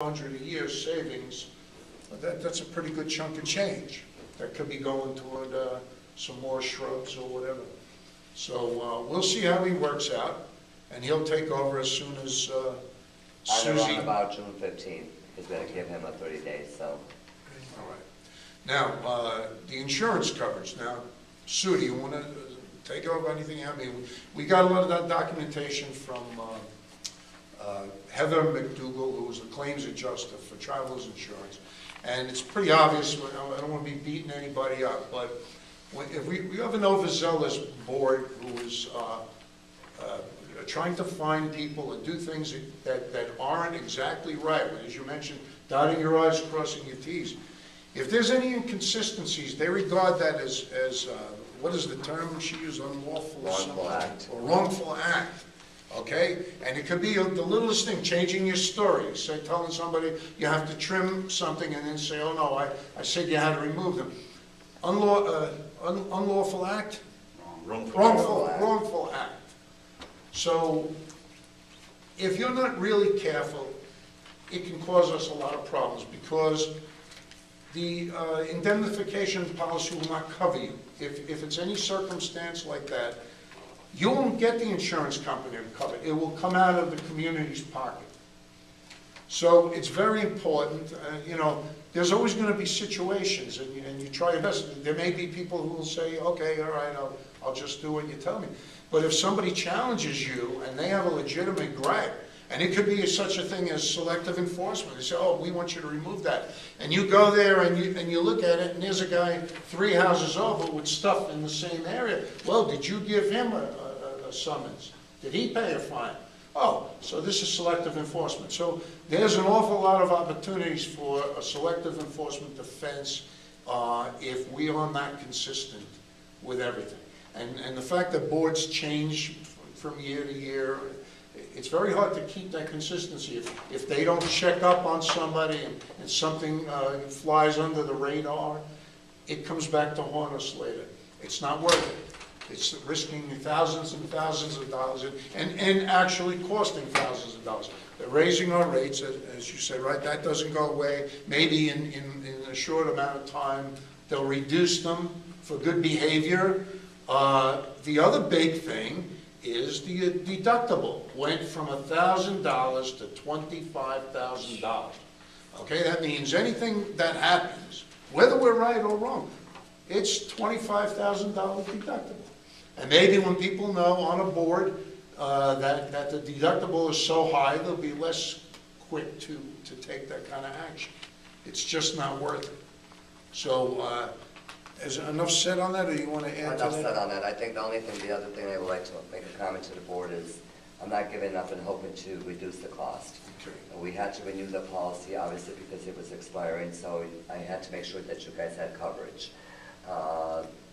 100 a year savings, that's a pretty good chunk of change. That could be going toward some more shrubs or whatever. So we'll see how he works out, and he'll take over as soon as Susie. Around about June 15th is going to give him a 30 days, so. All right. Now, the insurance coverage. Now, Sue, do you want to take over anything? I mean, we got a lot of that documentation from Heather McDougall, who was the claims adjuster for travelers insurance. And it's pretty obvious, I don't want to be beating anybody up, but if we have an overzealous board who is trying to find people and do things that aren't exactly right. As you mentioned, dotting your I's, crossing your T's. If there's any inconsistencies, they regard that as what is the term she used, unlawful wrongful act. Or wrongful act. Okay? And it could be the littlest thing, changing your story. Say, telling somebody you have to trim something and then say, oh no, I said you had to remove them. Unlawful act? Wrongful act. So, if you're not really careful, it can cause us a lot of problems because the indemnification policy will not cover you. If it's any circumstance like that, you won't get the insurance company to cover it. It will come out of the community's pocket. So it's very important, you know, there's always going to be situations, and you try your best. There may be people who will say, okay, all right, I'll just do what you tell me. But if somebody challenges you and they have a legitimate gripe, and it could be such a thing as selective enforcement. They say, oh, we want you to remove that. And you go there and you look at it, and there's a guy 3 houses over with stuff in the same area. Well, did you give him a summons? Did he pay a fine? Oh, so this is selective enforcement. So there's an awful lot of opportunities for a selective enforcement defense if we are not consistent with everything. And the fact that boards change from year to year, it's very hard to keep that consistency. If they don't check up on somebody and something flies under the radar, it comes back to haunt us later. It's not worth it. It's risking thousands and thousands of dollars and actually costing thousands of dollars. They're raising our rates, as you said, right? That doesn't go away. Maybe in a short amount of time, they'll reduce them for good behavior. The other big thing is the deductible. Went from $1,000 to $25,000. Okay, that means anything that happens, whether we're right or wrong, it's $25,000 deductible. And maybe when people know on a board that the deductible is so high, they'll be less quick to take that kind of action. It's just not worth it. So, is enough said on that, or you want to add to that? Enough said on that. I think the other thing I would like to make a comment to the board is, I'm not giving up and hoping to reduce the cost. Okay. We had to renew the policy, obviously, because it was expiring, so I had to make sure that you guys had coverage.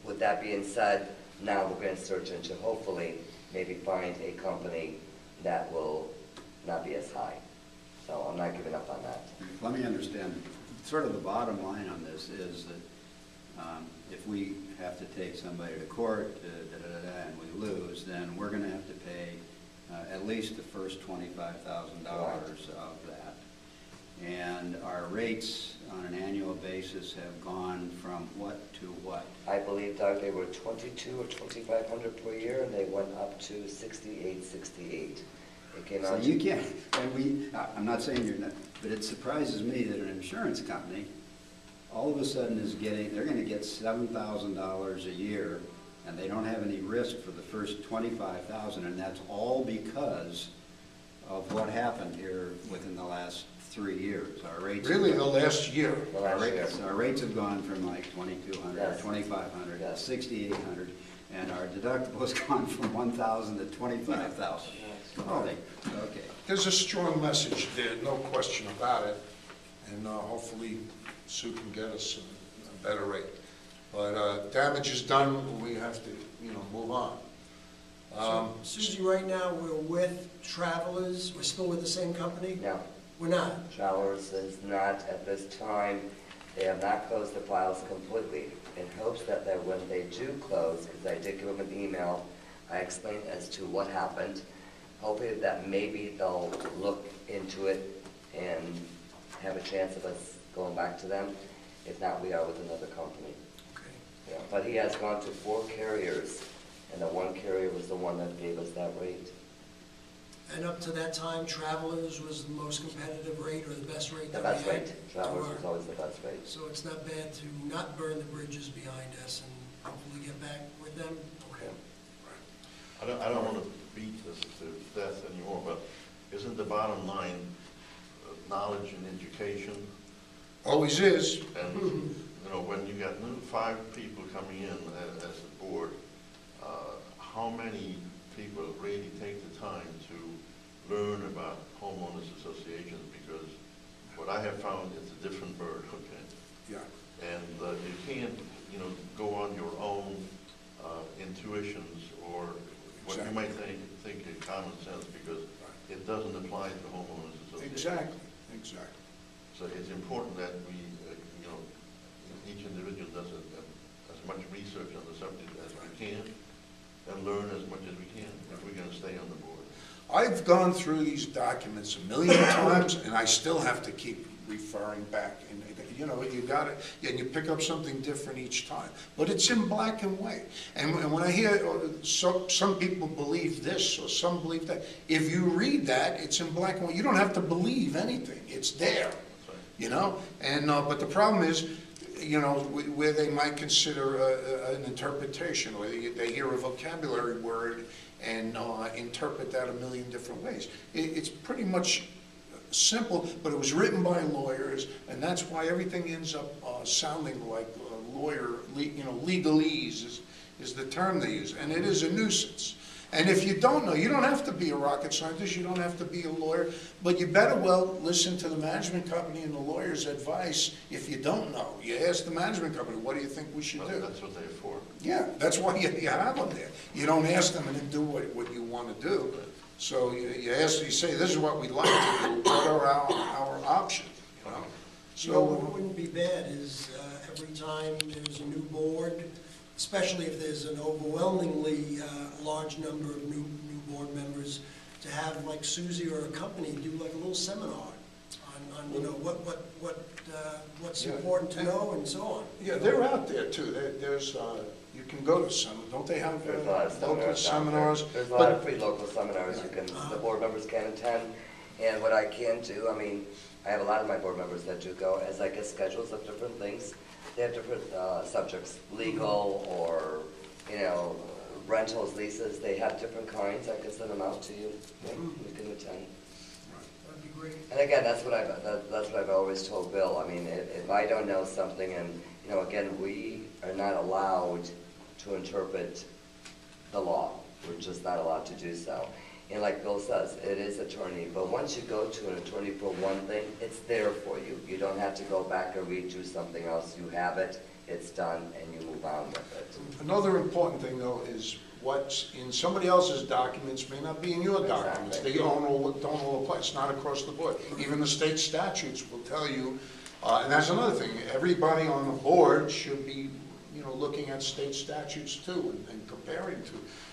With that being said, now we're going to search into, hopefully, maybe find a company that will not be as high. So I'm not giving up on that. Let me understand. Sort of the bottom line on this is that if we have to take somebody to court and we lose, then we're going to have to pay at least the first $25,000 of that. And our rates on an annual basis have gone from what to what? I believe, Doug, they were $2,200 or $2,500 per year, and they went up to $68.68. It came so out. You can't. And I'm not saying you're not, but it surprises me that an insurance company all of a sudden they're going to get $7,000 a year, and they don't have any risk for the first $25,000, and that's all because of what happened here within the last 3 years. Our rates really the last year. Our rates have gone from like $2,200, yes. $2,500, yes. $6,800, and our deductible has gone from $1,000 to $25,000. Oh, okay. There's a strong message there, no question about it, and hopefully Sue can get us a better rate. But damage is done, we have to, move on. So, Susie, right now we're with Travelers. We're still with the same company? No. We're not? Travelers is not at this time. They have not closed the files completely. In hopes that when they do close, because I did give them an email, I explained as to what happened, hoping that maybe they'll look into it and have a chance of us going back to them. If not, we are with another company. Okay. Yeah, but he has gone to 4 carriers, and the one carrier was the one that gave us that rate. And up to that time, Travelers was the most competitive rate or the best rate The that we had? best rate. Travelers was always the best rate. So it's not bad to not burn the bridges behind us and hopefully get back with them? Okay. I don't want to beat this to death anymore, but isn't the bottom line knowledge and education? Always is. And, you know, when you got new 5 people coming in as a board, how many people really take the time to learn about homeowners associations? Because what I have found, it's a different bird, okay? Yeah. And you can't, you know, go on your own intuitions or what you might think is common sense, because it doesn't apply to homeowners associations. Exactly. So it's important that we, you know, each individual does as much research on the subject as we can and learn as much as we can if we're going to stay on the board. I've gone through these documents a million times, and I still have to keep referring back. And, you know, you got it, and you pick up something different each time. But it's in black and white. And when I hear some people believe this or some believe that, if you read that, it's in black and white. You don't have to believe anything. It's there, you know? And but the problem is, you know, where they might consider an interpretation, or they hear a vocabulary word and interpret that a million different ways. It's pretty much simple, but it was written by lawyers, and that's why everything ends up sounding like lawyer, you know, legalese is the term they use, and it is a nuisance. And if you don't know, you don't have to be a rocket scientist, you don't have to be a lawyer, but you better well listen to the management company and the lawyer's advice. If you don't know, you ask the management company, what do you think we should do? That's what they're for. Yeah, that's why you have them there. You don't ask them and then do what you want to do. So you ask, you say, this is what we'd like to do, what are our options, you know? You know, what wouldn't be bad is every time there's a new board, especially if there's an overwhelmingly large number of new board members, to have like Susie or a company do like a little seminar on you know, what's important to know and so on. Yeah, they're out there too. There's, you can go to some, don't they have There's a lot of local seminars? There's a lot of free local seminars the board members can attend. And what I can do, I mean, I have a lot of my board members that do go, as I get schedules of different things. They have different subjects, legal or, you know, rentals, leases. They have different kinds. I can send them out to you. Yeah, you can attend. That'd be great. And again, that's what I've always told Bill. I mean, if I don't know something, and you know, again, we are not allowed to interpret the law. We're just not allowed to do so. And like Bill says, it is attorney, but once you go to an attorney for one thing, it's there for you. You don't have to go back and redo something else. You have it, it's done, and you move on with it. Another important thing though is what's in somebody else's documents may not be in your documents. Exactly. They don't all apply. It's not across the board. Even the state statutes will tell you, and that's another thing, everybody on the board should be, you know, looking at state statutes too and comparing to.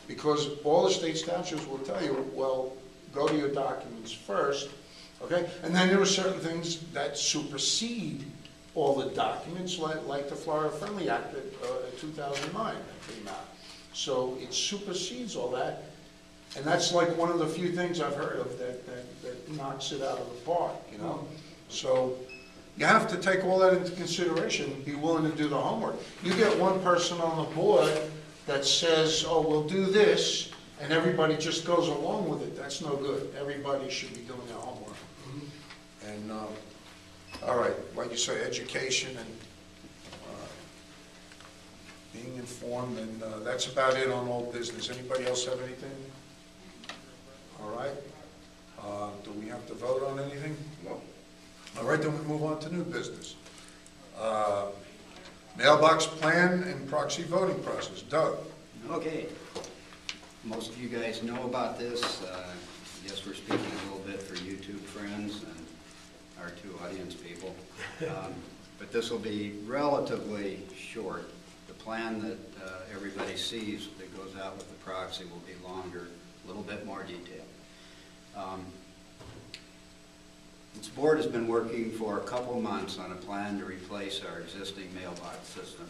Because all the state statutes will tell you, well, go to your documents first, okay? And then there are certain things that supersede all the documents, like the Florida Friendly Act of 2009 that came out. So it supersedes all that, and that's like one of the few things I've heard of that knocks it out of the park, you know? So you have to take all that into consideration and be willing to do the homework. You get one person on the board that says, oh, we'll do this, and everybody just goes along with it. That's no good. Everybody should be doing their homework. And, all right, like you say, education and being informed, and that's about it on old business. Anybody else have anything? All right. Do we have to vote on anything? No. All right, then we move on to new business. Mailbox plan and proxy voting process. Doug? Okay. Most of you guys know about this. Yes, we're speaking a little bit for YouTube friends and our 2 audience people. But this will be relatively short. The plan that everybody sees that goes out with the proxy will be longer, a little bit more detailed. This board has been working for a couple months on a plan to replace our existing mailbox system.